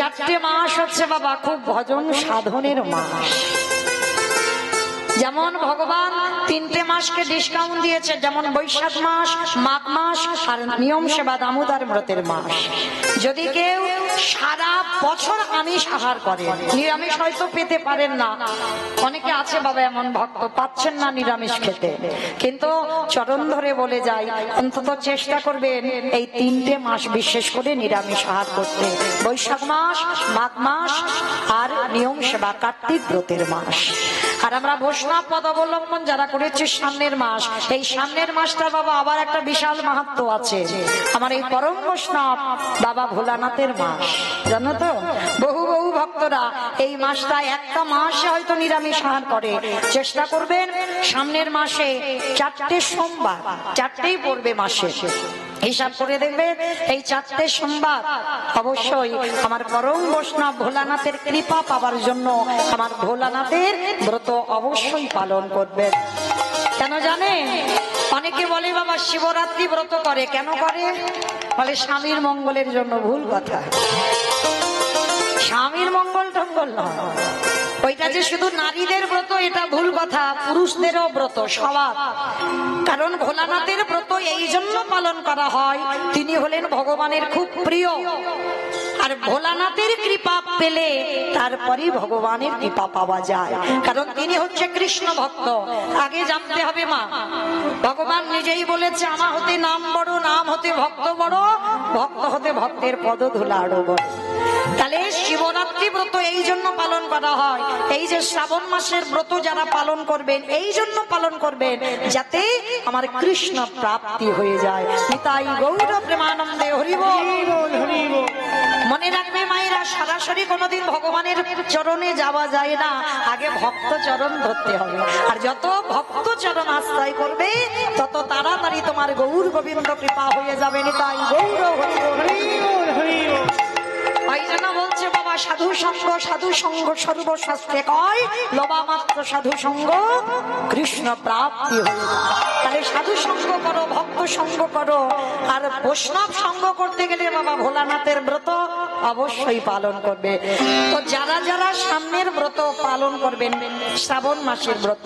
চারটে মাস হচ্ছে বাবা খুব ভজন সাধনের মাস। যেমন ভগবান তিনটে মাসকে ডিসকাউন্ট দিয়েছে, যেমন বৈশাখ মাস, মাঘ মাস আর নিয়ম সেবা দামোদর ব্রতের মাস। যদি কেউ সারা বছর আমিষ আহার করে, নিরামিষ হয়তো পেতে পারেন না, অনেকে আছে বাবা এমন ভক্ত পাচ্ছেন না নিরামিষ খেতে, কিন্তু চরণ ধরে বলে যায় অন্তত চেষ্টা করবেন এই তিনটে মাস বিশেষ করে নিরামিষ আহার করতে, বৈশাখ মাস, মাঘ মাস আর নিয়ম সেবা কার্তিক ব্রতের মাস। আর আমরা বৈষ্ণব পদ অবলম্বন যারা করেছি সামনের মাস, এই সামনের মাসটা বাবা আবার একটা বিশাল মাহাত্ম্য আছে। আমার এই পরম বৈষ্ণব বাবা ভোলানাথের মাস, জানো তো? বহু বহু ভক্তরা এই মাসটা একটা মাসে হয়তো নিরামিষ আহার করে। চেষ্টা করবেন সামনের মাসে চারটে সোমবার, চারটেই পড়বে মাসে, হিসাব করে দেখবে এই চারটে সোমবার অবশ্যই আমার পরম বৈষ্ণব ভোলানাথের কৃপা পাবার জন্য আমার ভোলানাথের ব্রত অবশ্যই পালন করবেন। কেন জানে? অনেকে বলে বাবা শিবরাত্রি ব্রত করে, কেন করে? বলে স্বামীর মঙ্গলের জন্য। ভুল কথা, স্বামীর মঙ্গল টঙ্গল নয়, ওইটা যে শুধু নারীদের ব্রত এটা ভুল কথা, পুরুষদেরও ব্রত সবার। কারণ ভোলানাথের ব্রত এই জন্য পালন করা হয়, তিনি হলেন ভগবানের খুব প্রিয়। আর ভোলানাথের কৃপা পেলে তারপরই ভগবানের কৃপা পাওয়া যায়, কারণ তিনি হচ্ছে কৃষ্ণ ভক্ত। আগে জানতে হবে মা, ভগবান নিজেই বলেছে আমা হতে নাম বড়, নাম হতে ভক্ত বড়, ভক্ত হতে ভক্তের পদধূলা আরো বড়। তাহলে শিবরাত্রি ব্রত এই জন্য পালন করা হয়, এই যে শ্রাবণ মাসের ব্রত যারা পালন করবেন এই জন্য পালন করবেন যাতে আমার কৃষ্ণ প্রাপ্তি হয়ে যায়। নিতাই গৌর প্রেমানন্দে হরি বল। মনে রাখবে মায়েরা, সরাসরি কোনোদিন ভগবানের চরণে যাওয়া যায় না, আগে ভক্ত চরণ ধরতে হবে। আর যত ভক্ত চরণ আশ্রয় করবে তত তাড়াতাড়ি তোমার গৌর গোবিন্দ কৃপা হয়ে যাবে। নিতাই গৌর হরি বল, হরি বল। ওই জন্য বলছে বাবা সাধু সঙ্গ, সাধু সঙ্গ সর্বশাস্ত্রে কয়, লবা মাত্র সাধু সঙ্গ কৃষ্ণ প্রাপ্তি হয়ে যায়। তাহলে সাধু সঙ্গ করো, ভক্ত সঙ্গ করো। আর বৈষ্ণব সঙ্গ করতে গেলে বাবা ভোলানাথের ব্রত অবশ্যই পালন করবে। তো যারা যারা সামনের ব্রত পালন করবেন, শ্রাবণ মাসের ব্রত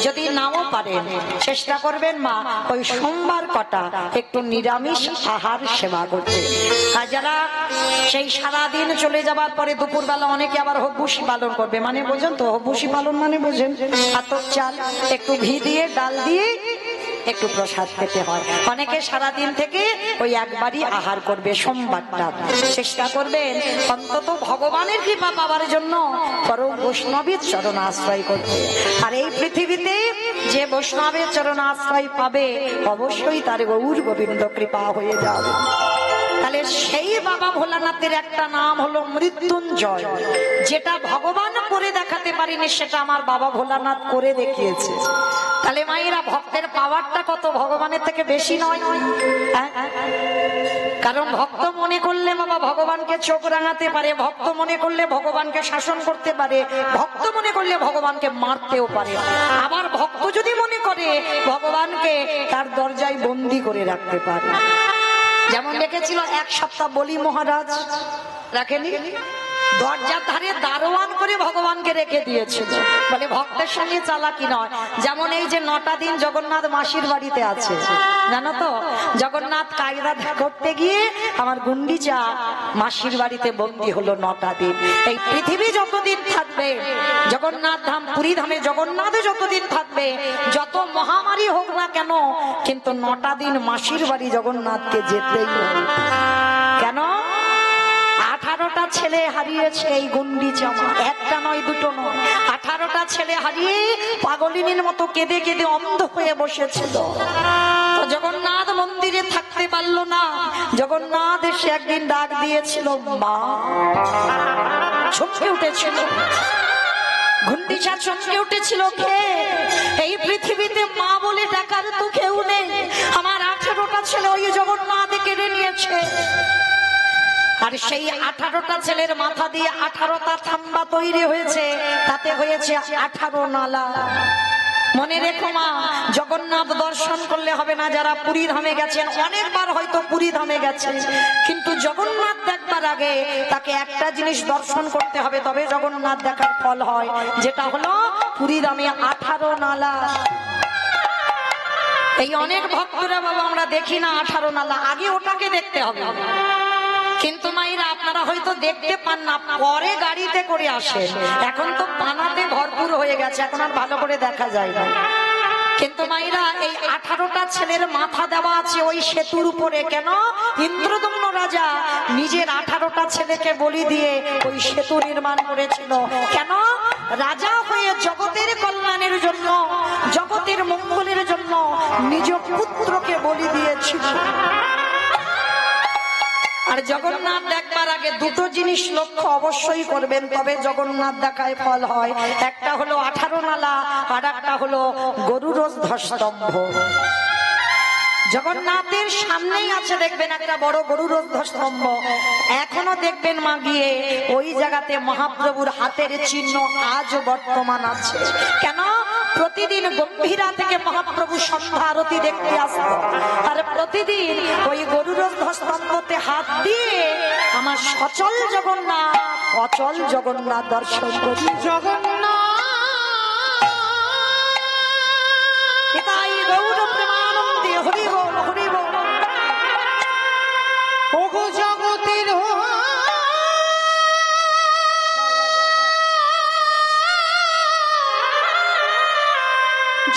যদি নাও পারেন, চেষ্টা করবেন মা ওই সোমবার কটা একটু নিরামিষ আহার সেবা করতে। আর যারা সেই সারাদিন চলে যাবার পরে দুপুরবেলা অনেকে আবার হবুসি পালন করবে, মানে বোঝেন তো হবুসি পালন মানে বোঝেন? আতপ চাল একটু ঘি দিয়ে ডাল দিয়ে একটু প্রসাদ খেতে হয়। অনেকে সারাদিন থেকে ওই একবারই আহার করবে সোমবারটা। চেষ্টা করবেন অন্তত ভগবানের কৃপা পাওয়ার জন্য পরম বৈষ্ণবের চরণ আশ্রয় করতে। আর এই পৃথিবীতে যে বৈষ্ণবের চরণ আশ্রয় পাবে অবশ্যই তার গৌর গোবিন্দ কৃপা হয়ে যাবে। তাহলে সেই বাবা ভোলানাথের একটা নাম হলো মৃত্যুঞ্জয়, যেটা ভগবান করে দেখাতে পারিনি সেটা আমার বাবা ভোলানাথ করে দেখিয়েছে। তাহলে মায়েরা ভক্তের পাওয়ারটা কত ভগবানের থেকে বেশি নয়? কারণ ভক্ত মনে করলে বাবা ভগবানকে চোখ রাঙাতে পারে, ভক্ত মনে করলে ভগবানকে শাসন করতে পারে, ভক্ত মনে করলে ভগবানকে মারতেও পারে। আবার ভক্ত যদি মনে করে ভগবানকে তার দরজায় বন্দি করে রাখতে পারে। যেমন দেখেছিল এক সপ্তাহ বলি মহারাজ, রাখেনি? দরজার ধারে দারোয়ান করে ভগবানকে রেখে দিয়েছিল, বলে ভক্তের সঙ্গে চালাকি নয়। যেমন এই যে 9টা দিন জগন্নাথ মাসির বাড়িতে আছে, জানো তো? জগন্নাথ কায়দা করতে গিয়ে আমার গুন্ডিচা মাসির বাড়িতে বন্দী হলো 9টা দিন। এই পৃথিবী যতদিন থাকবে, জগন্নাথ ধাম পুরী ধামে জগন্নাথ যতদিন থাকবে, যত মহামারী হোক না কেন, কিন্তু 9টা দিন মাসির বাড়ি জগন্নাথকে যেতেই হবে। কেন? 18টা ছেলে হারিয়েছে এই গুন্ডিচা, একটা নয় দুটো নয়, 18টা ছেলে হারিয়ে পাগলিনীর মতো কেঁদে কেঁদে অন্ধ হয়ে বসেছিল। তো জগন্নাথ মন্দিরে থাকতে পারলো না। জগন্নাথ এসে একদিন ডাক দিয়েছিল মা, চমকে উঠেছিল গুন্ডিচা, চমকে উঠেছিল। কে? এই পৃথিবীতে মা বলে ডাকার তো কেউ নেই। আমার 18টা ছেলে ওই জগন্নাথ কেড়ে নিয়েছে। আর সেই 18টা ছেলের মাথা দিয়ে 18টা থাম্বা তৈরি হয়েছে, তাতে হয়েছে 18 নালা। মনে রেখো মা, জগন্নাথ দর্শন করলে হবে না। যারা পুরী ধামে গেছেন, অনেকবার হয়তো পুরী ধামে গেছেন, কিন্তু জগন্নাথ দেখবার আগে তাকে একটা জিনিস দর্শন করতে হবে, তবে জগন্নাথ দেখার ফল হয়, যেটা হলো পুরী ধামে 18 নালা। এই অনেক ভক্তরা বাবা আমরা দেখি না 18 নালা, আগে ওটাকে দেখতে হবে। কিন্তু মায়েরা আপনারা হয়তো দেখতে পান না, পরে গাড়িতে করে আসেন। এখন তো পানাতে ভরপুর হয়ে গেছে, এখন আর ভালো করে দেখা যায় না। কিন্তু মায়েরা এই 18টা ছেলের মাথা দেওয়া আছে ওই সেতুর উপরে। কেন? ইন্দ্রদম্ন রাজা নিজের 18টা ছেলেকে বলি দিয়ে ওই সেতু নির্মাণ করেছিল। কেন? রাজা হয়ে জগতের কল্যাণের জন্য, জগতের মঙ্গলের জন্য নিজ পুত্রকে বলি দিয়েছিল। আর জগন্নাথ দেখবার আগে দুটো জিনিস লক্ষ্য অবশ্যই করবেন, তবে জগন্নাথ দেখায় ফল হয়। একটা হলো 18 নালা, আর একটা হলো গরুরোধ স্তম্ভ। জগন্নাথের সামনেই আছে দেখবেন একটা বড় গরুরোধ স্তম্ভ। এখনো দেখবেন মা গিয়ে ওই জায়গাতে মহাপ্রভুর হাতের চিহ্ন আজ বর্তমান আছে। কেন? প্রতিদিন গম্ভীরা থেকে মহাপ্রভু সন্ধ্যা আরতি দেখতে আসত, আর প্রতিদিন ওই গরুরোধ স্তম্ভতে হাত দিয়ে আমার সচল জগন্নাথ, অচল জগন্নাথ দর্শন করি। জগন্নাথ এটাই গৌর প্রেমানন্দে হরি বল, হরি বল। ওগো জগতের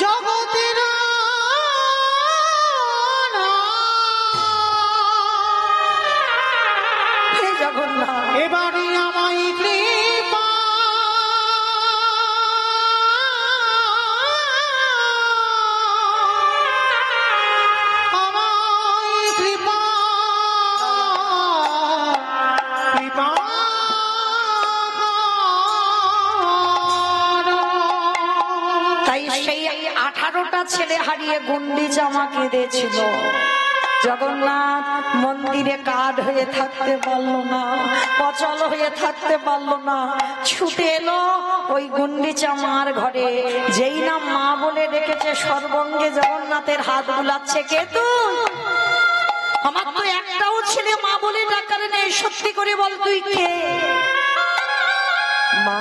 জগতের হে জগন্নাথ, এবারে আমায় কৃপা আমায় কৃপা কৃপা। তাই সেই 18টা ছেলে হারিয়ে গুন্ডিচা আমাকে দিয়েছিল। জগন্নাথ মন্দিরে কাঠ হয়ে থাকতে পারলো না, অচল হয়ে থাকতে পারলো না, ছুটে এলো ওই গুন্ডিচা মার ঘরে। যেই না মা বলে ডেকেছে, সর্বঙ্গে জগন্নাথের হাত বুলাচ্ছে। কে তুই? আমার তো একটাও ছেলে মা বলে ডাকার নেই, সত্যি করে বল তুই কে? মা,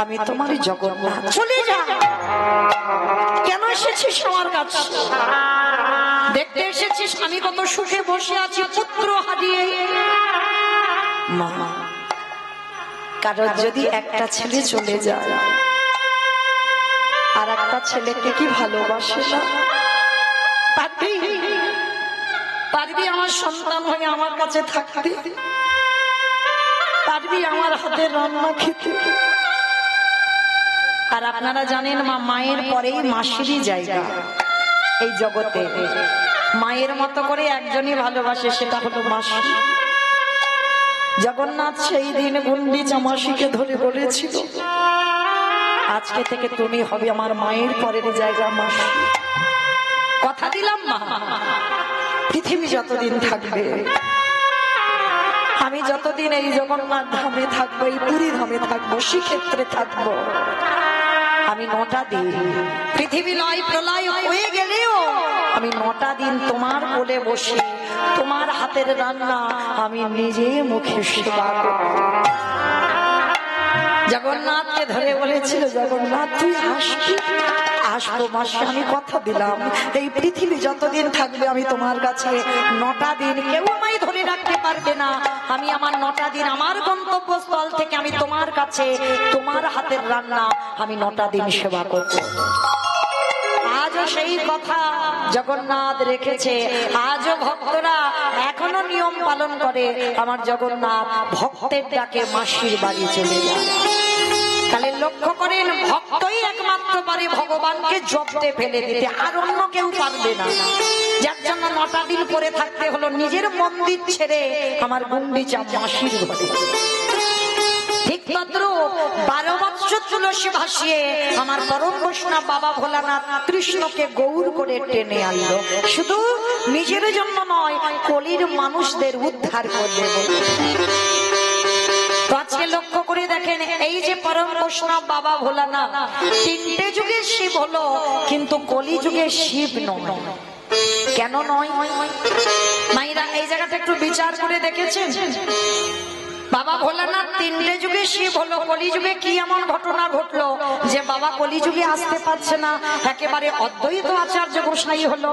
আমি তোমারই জগন্নাথ। চলে যা। কেন এসেছিস আমার কাছে? দেখতে এসেছিস আমি কত সুখে বসে আছি পুত্র হারিয়ে। মা, কারণ যদি একটা ছেলে চলে যায়, আর একটা ছেলেকে কি ভালোবাসে না? পারবি আমার সন্তান হয়ে আমার কাছে থাকতে? পারবি আমার হাতের রান্না খেতে? আর আপনারা জানেন মা, মায়ের পরেই মাসিরই জায়গা এই জগতে। মায়ের মতো করে একজনই ভালোবাসে, সেটা হলো মাসি। জগন্নাথ সেই দিন গুন্ডিচা মাসিকে ধরে বলেছিল, আজকে থেকে তুমি হবে আমার মায়ের পরের জায়গা মাসি। কথা দিলাম মা, পৃথিবী যতদিন থাকবে, আমি যতদিন এই জগন্নাথ ধামে থাকবো, এই পুরী ধামে থাকবো, শ্রীক্ষেত্রে থাকবো, আমি 9টা দিন, পৃথিবী লয় প্রলয় হয়ে গেলেও আমি 9টা দিন তোমার কোলে বসে তোমার হাতের রান্না আমি নিজে মুখে সেবা করব। জগন্নাথকে ধরে বলেছিল, জগন্নাথ তুই আসবি? আসবো মাসি, আমি কথা দিলাম এই পৃথিবী যতদিন থাকবে আমি তোমার কাছে 9টা দিন, কেউ আমায় ধরে রাখতে পারবে না। আমি আমার 9টা দিন আমার গন্তব্যস্থল থেকে আমি তোমার কাছে তোমার হাতের রান্না আমি 9টা দিন সেবা করব। আজও সেই কথা জগন্নাথ রেখেছে। আজও ভক্তরা এখনো নিয়ম পালন করে। আমার জগন্নাথ ভক্তের ডাকে মাসির বাড়ি চলে যায়। তাহলে লক্ষ্য করেন, ভক্তই একমাত্র পারে ভগবানকে জব্দে ফেলে দিতে, আর অন্য কেউ পারবে না। যার জন্য 9টা দিন পরে থাকতে হলো নিজের মন্দির ছেড়ে আমার গুন্ডিচা মাসির ঘরে। ঠিক তদ্রূপ 12 বৎসর তুলসী ভাসিয়ে আমার পরম বৈষ্ণব বাবা ভোলানাথ কৃষ্ণকে গৌর করে টেনে আনলো, শুধু নিজের জন্য নয়, কলির মানুষদের উদ্ধার করবে। তো আজকে লক্ষ্য করে দেখেন, এই যে পরম বৈষ্ণব বাবা ভোলানাথ, তিনটে যুগে শিব হলো, কিন্তু কলি যুগে শিব নয়। কেন নয় মাইরা? এই জায়গাটা একটু বিচার করে দেখেছেন? বাবা ভোলানাথ তিনটে যুগে শিব হলো, কলি যুগে কি এমন ঘটনা ঘটলো যে বাবা কলি যুগে আসতে পারছে না, একেবারে অদ্বৈত আচার্য গোসাই হলো?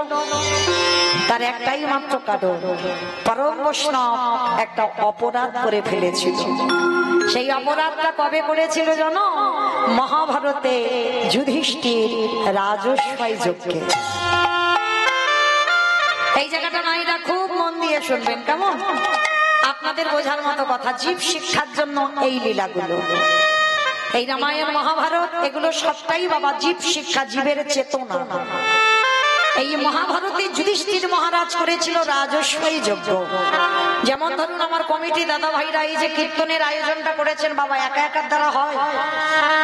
তার একটাই মাত্র কারণ, পরম বৈষ্ণব একটা অপরাধ করে ফেলেছিল। সেই অপরাধটা কবে করেছিল জানো? মহাভারতে যুধিষ্ঠির রাজস্বাই যজ্ঞে। এই জায়গাটা মায়েরা খুব মন দিয়ে শুনবেন, কেমন? আপনাদের বোঝার মতো কথা, জীব শিক্ষার জন্য এই লীলাগুলো, এই রামায়ণ মহাভারত, এগুলো সবটাই বাবা জীব শিক্ষা, জীবের চেতনা। এই মহাভারতে যুধিষ্ঠির মহারাজ করেছিল রাজস্বাই যজ্ঞ। যেমন ধরুন আমার কমিটি দাদা ভাইরা এই যে কীর্তনের আয়োজনটা করেছেন বাবা, একা একার দ্বারা হয়?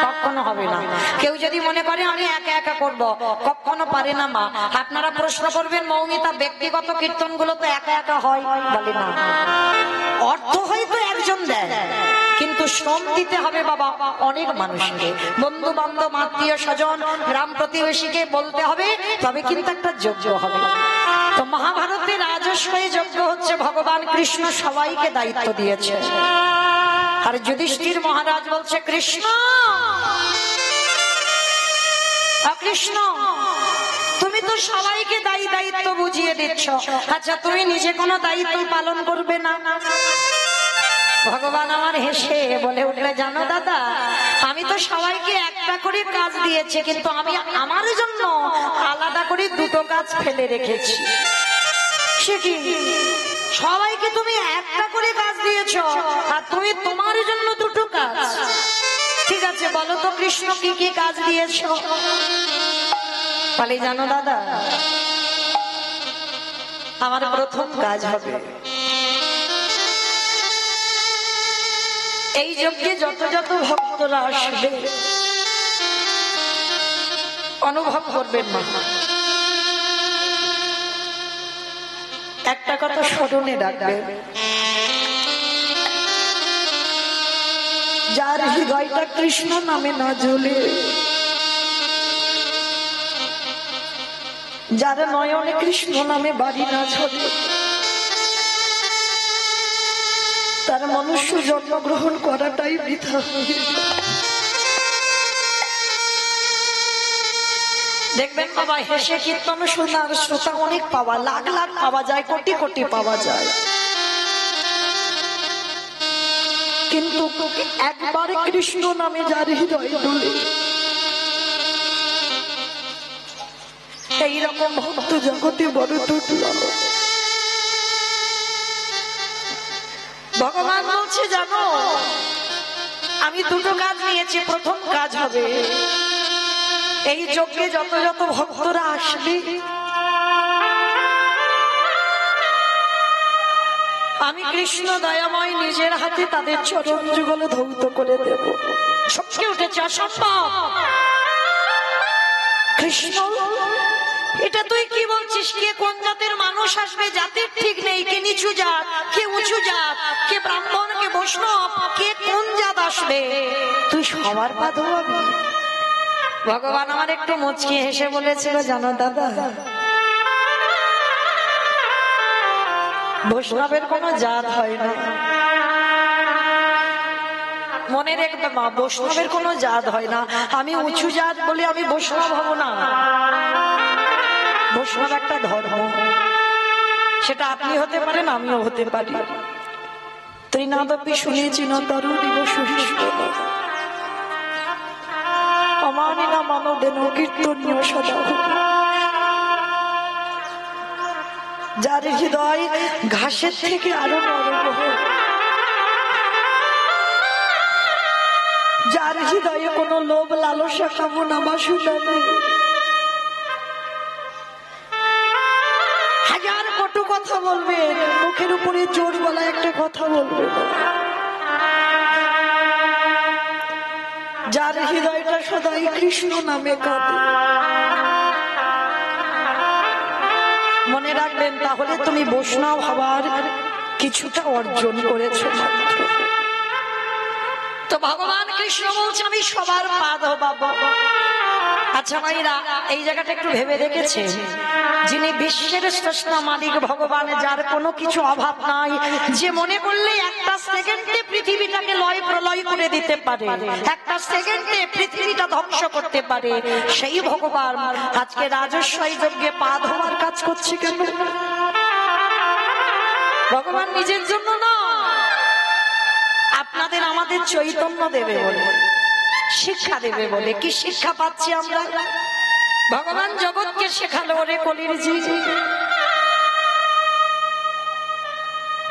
কখনো হবে না। কেউ যদি মনে করে আমি একা একা করব, কখনো পারে না মা। আপনারা প্রশ্ন করবেন মৌমিতা, ব্যক্তিগত কীর্তন গুলো তো একা একা হয়? বলে না। অর্থ হয়তো একজন দেয়, কিন্তু শ্রম দিতে হবে বাবা অনেক মানুষকে, বন্ধু বান্ধব, আত্মীয় স্বজন, গ্রাম প্রতিবেশীকে বলতে হবে, তবে কিন্তু একটা যজ্ঞ হবে। তো মহাভারতে রাজস্বাই যজ্ঞ হচ্ছে, ভগবান কৃষ্ণ সবাইকে দায়িত্ব দিয়েছে। আর যুধিষ্ঠির মহারাজ বলছে, কৃষ্ণ কৃষ্ণ তুমি তো সবাইকে দায়িত্ব বুঝিয়ে দিচ্ছ, আচ্ছা তুমি নিজে কোনো দায়িত্ব পালন করবে না? ভগবান আমার হেসে বলে উঠলে, জানো দাদা, আমি তো সবাইকে একটা করে কাজ দিয়েছি, কিন্তু আমি আমার জন্য আলাদা করে দুটো কাজ ফেলে রেখেছি। সে কি? সবাইকে তুমি একটা করে কাজ দিয়েছ, আর তুমি তোমার জন্য দুটো কাজ? ঠিক আছে, বলো তো কৃষ্ণ কি কি কাজ দিয়েছ? বলে, জানো দাদা, আমার প্রথম কাজ হবে, এই যজ্ঞে যত যত ভক্তরা আসবে অনুভব করবেন না, একটা কথা স্মরণে রাখবেন, যার হৃদয়টা কৃষ্ণ নামে না জ্বলে, যার নয়নে কৃষ্ণ নামে বাড়ি না ঝরে, তার মনুষ্য জন্মগ্রহণ করাটাই বৃথা। দেখবেন বাবা, হেসে কীর্তন শোনার শ্রোতা অনেক পাওয়া, লাখ লাখ পাওয়া যায়, কোটি কোটি পাওয়া যায়, কিন্তু একবার কৃষ্ণ নামে যার হৃদয় ডোলে, এইরকম ভক্ত জগতে বড় দুর্লভ। ভগবান বলছে, জানো আমি দুটো কাজ নিয়েছি, প্রথম কাজ হবে এই যজ্ঞে যত যত ভক্তরা আসবে আমি কৃষ্ণ দয়াময় নিজের হাতে তাদের চরণ যুগল ধৌত করে দেব। সবকে উঠেছে, অসম্ভব কৃষ্ণ, এটা তুই কি বলছিস? কে কোন জাতের মানুষ আসবে জাতির ঠিক নেই, কে নিচু জাত, কে উঁচু জাত, কে ব্রাহ্মণ, কে বৈষ্ণব, কে কোন জাত আসবে, তুই সবার পা ধোয়াবি? ভগবান আমার একটু মুচকি হেসে বলেছিল, জানো দাদা, বৈষ্ণবের কোনো জাত হয় না, মনে রাখবে মা, বৈষ্ণবের কোনো জাত হয় না। আমি উঁচু জাত বলে আমি বৈষ্ণব হব না। বৈষ্ণব একটা ধর্ম, সেটা আপনি হতে পারেন, আমিও হতে পারি। ত্রিনাদপি শুনেছি না তরু দিবস অমানি না মানবেন কীর্তনীয় সদা। যার হৃদয় ঘাসের থেকে আরো নরম, যার হৃদয়ে কোনো লোভ লালসা কামনা বাসনা নেই, হাজার কটু কথা বলবে, মুখের উপরে জোর গলা একটা কথা বলবে না, যার হৃদয়টা সদাই কৃষ্ণ নামে কাঁদে, মনে রাখবেন, তাহলে তুমি বৈষ্ণব হবার কিছুটা অর্জন করেছ। তো ভগবান কৃষ্ণ বলছে আমি সবার পা ধোবো। আচ্ছা ভাইরা, এই জায়গাটা একটু ভেবে দেখেছে, যিনি বিশ্বের শ্রেষ্ঠ মালিক ভগবান, যার কোনো কিছু অভাব নাই, যে মনে করলে একটা সেকেন্ডে পৃথিবীটাকে লয় প্রলয় করে দিতে পারে, একটা সেকেন্ডে পৃথিবীটা ধ্বংস করতে পারে, সেই ভগবান আজকে রাজস্বই যজ্ঞে পা ধোয়ার কাজ করছে কেন? ভগবান নিজের জন্য না, আপনাদের আমাদের চৈতন্য দেবে বলে, শিক্ষা দেবে বলে। কি শিক্ষা পাচ্ছি আমরা? ভগবান জগৎকে শেখালো, ওরে কলির জি,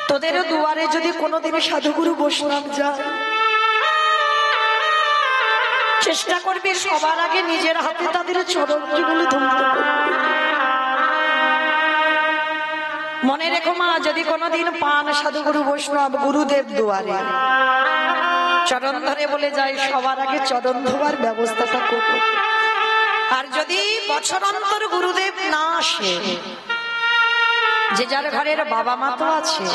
তোদেরও দুয়ারে যদি কোনোদিন সাধুগুরু বৈষ্ণব যায়, চেষ্টা করবি সবার আগে নিজের হাতে তাদের চরণগুলো ধরতে। মনে রেখো মা, যদি কোনোদিন পান সাধুগুরু বৈষ্ণব গুরুদেব দুয়ারে, চরণ ধরে বলে যায় সবার আগে চরণ ধোয়ার ব্যবস্থাটা করো। আর যদি বছর অন্তর গুরুদেব না আসে, যে যার ঘরের বাবা মা তো আছে,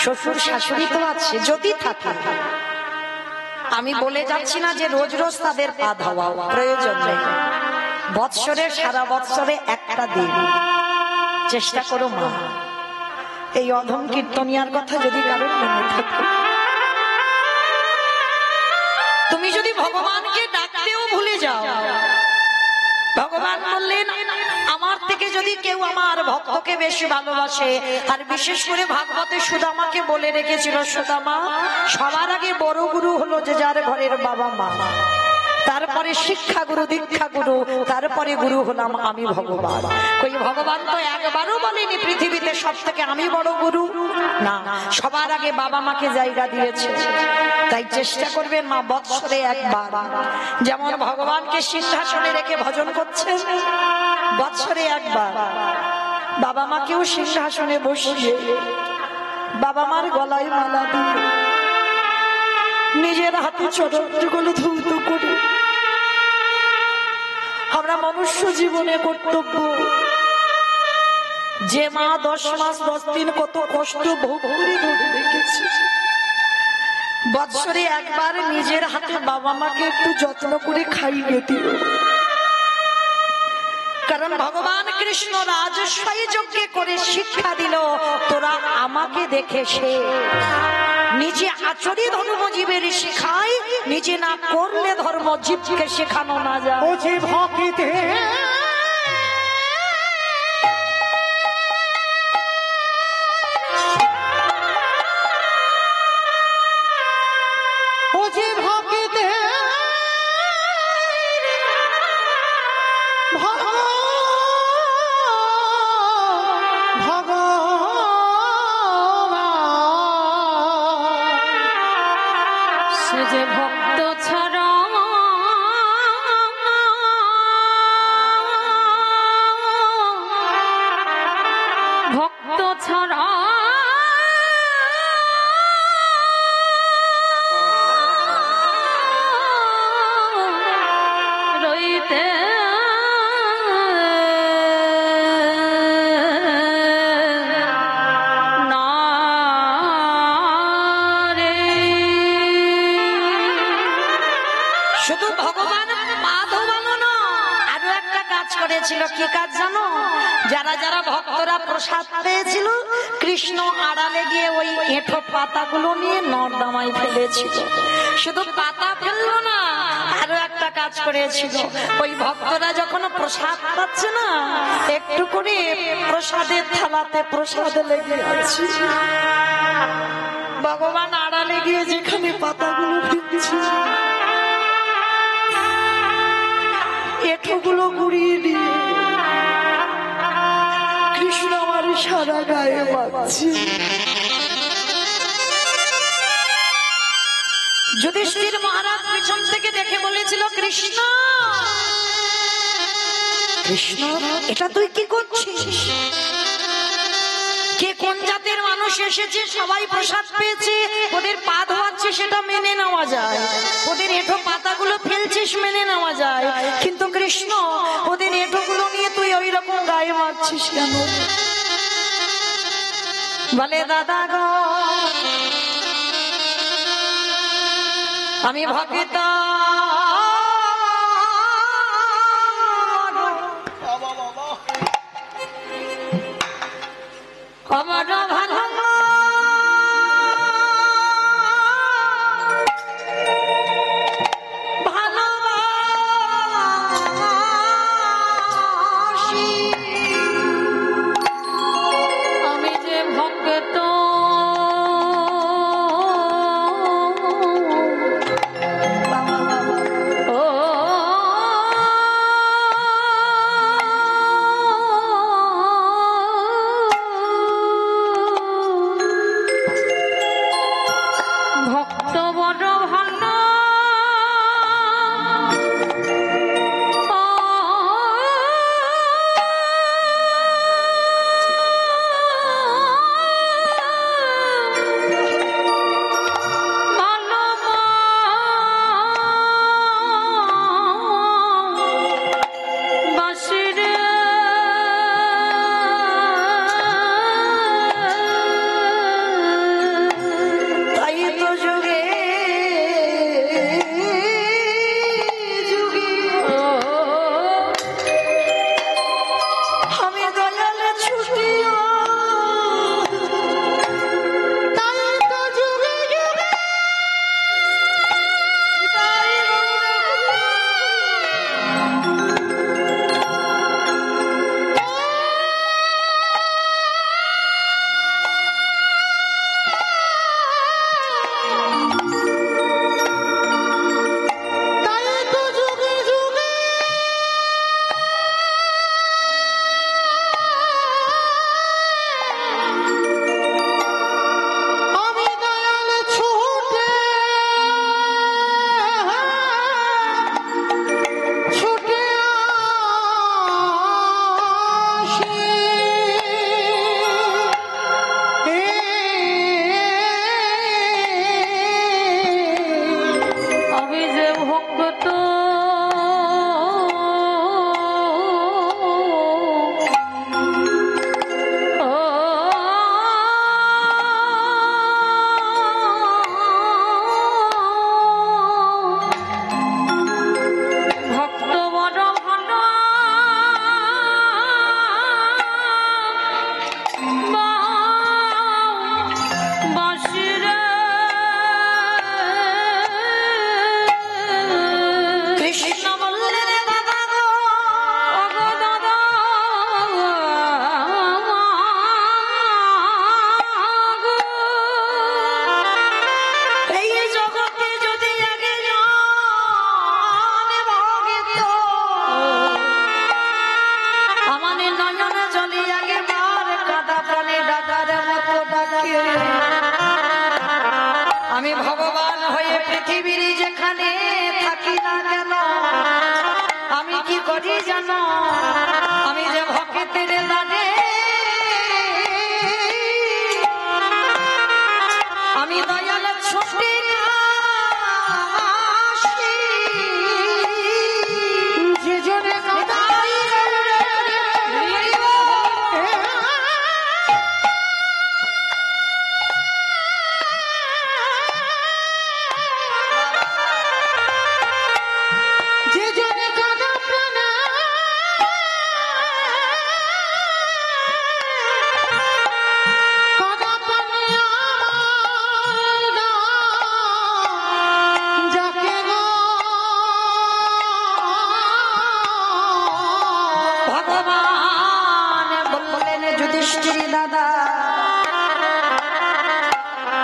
শ্বশুর শাশুড়ি তো আছে, যদি থাকে, আমি বলে যাচ্ছি না যে রোজ রোজ তাদের পা ধোয়া প্রয়োজন নেই, বৎসরে সারা বৎসরে একটা দিন চেষ্টা করো মা, এই অধম কীর্তনিয়ার কথা যদি কারোর মনে থাকে, তুমি যদি ভগবানকে ডাকতেও ভুলে যাও, ভগবান বললেন আমার থেকে যদি কেউ আমার ভক্তকে বেশি ভালোবাসে, আর বিশেষ করে ভাগবতে সুদামাকে বলে রেখেছিল, সুদামা সবার আগে বড় গুরু হলো যে যার ঘরের বাবা মা, তারপরে শিক্ষা গুরু দীক্ষা গুরু, তারপরে গুরু হলাম আমি ভগবান। কই ভগবান তো একবারও বলেনি পৃথিবীতে সব থেকে আমি বড় গুরু, না, সবার আগে বাবা মাকে জায়গা দিয়েছে। তাই চেষ্টা করবেন মা, বৎসরে একবার, যেমন ভগবানকে সিংহাসনে রেখে ভজন করছেন, বৎসরে একবার বাবা মাকেও সিংহাসনে বসিয়ে বাবা মার গলায় মালা দিয়ে নিজের হাতে চরণগুলো ধৌত করে আমরা মনুষ্য জীবনে কর্তব্য, যে মা 10 মাস 10 দিন কত কষ্ট ভোগ করে ধরে রেখেছে, বৎসরে একবার নিজের হাতে বাবা মাকে একটু যত্ন করে খাইয়ে দিও। কারণ ভগবান কৃষ্ণ রাজস্বই যজ্ঞে করে শিক্ষা দিল, তোরা আমাকে দেখে সে নিজে আচরি ধর্ম জীবের শিখায়, নিজে না করলে ধর্ম জীবকে শেখানো না যায়। ও যে ভক্তিতে করেছিল। কি কাজ জানো? যারা যারা ভক্তরা প্রসাদ পেয়েছিল, কৃষ্ণ আড়ালে গিয়ে ওই এঁঠো পাতাগুলো নিয়ে নর্দমায় ফেলেছিল। শুধু পাতা ফেললো না, আরো একটা কাজ করেছিল। ওই ভক্তরা যখন প্রসাদ পাচ্ছে না, একটু করে প্রসাদের থালাতে প্রসাদ লেগে আছে। ভগবান আড়ালে গিয়ে যেখানে পাতাগুলো ফেলছে, এঁঠোগুলো গুড়িয়ে দিয়ে কৃষ্ণ আমার সারা গায়ে মাখছে। যুধিষ্ঠির মহারাজ পিছন থেকে দেখে বলেছিল, কৃষ্ণ কৃষ্ণ এটা তুই কি করছিস? কে কোন জাতের মানুষ এসেছে, সবাই প্রসাদ পেয়েছে, ওদের পা ধোয়াচ্ছে, সেটা মেনে নেওয়া যায়। ওদের এঁঠো পাতাগুলো ফেলছিস, মেনে নেওয়া যায়। কিন্তু কৃষ্ণ, ওদের এঁঠোগুলো নিয়ে তুই ওই রকম গায়ে মারছিস কেন? বলে, দাদা গো, আমি ভক্ত আমার ভালো আমি ভগবান হয়ে পৃথিবীর যেখানে থাকি না কেন আমি কি করি জানো আমি যে ভক্তের দানে আমি দয়াল ছুটি যে জনে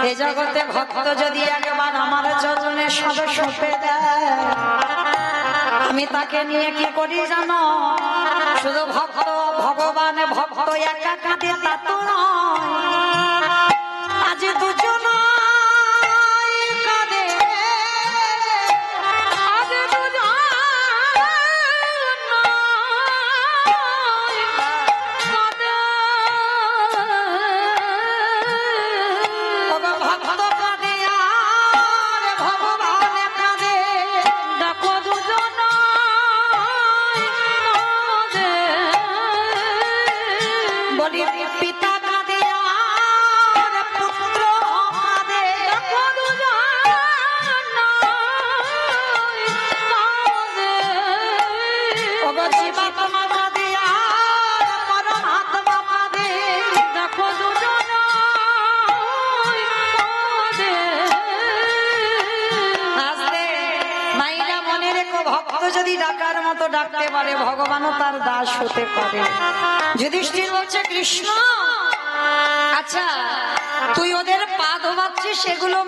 এ জগতে ভক্ত যদি একবার আমার চরণে সদস্য পেয়ে দেয় আমি তাকে নিয়ে কি করি জানো শুধু ভক্ত ভগবান ভক্ত একা কাঁদে তা তো নয় আজ দুজন কাঁদে আজ দুজন পিতা কাঁদে জীবাত্মা পাদে আর পরমাত্মা পাদে দেখো দুজন আসতে মাইরা মনে রেখো, ভক্ত যদি ডাকার মতো ডাকতে পারে ভগবানও তার দাস হতে পারে। যুধিষ্ঠির বলছে কৃষ্ণ, আচ্ছা তুই ওদের পা ধোবাচ্ছিস, সেগুলো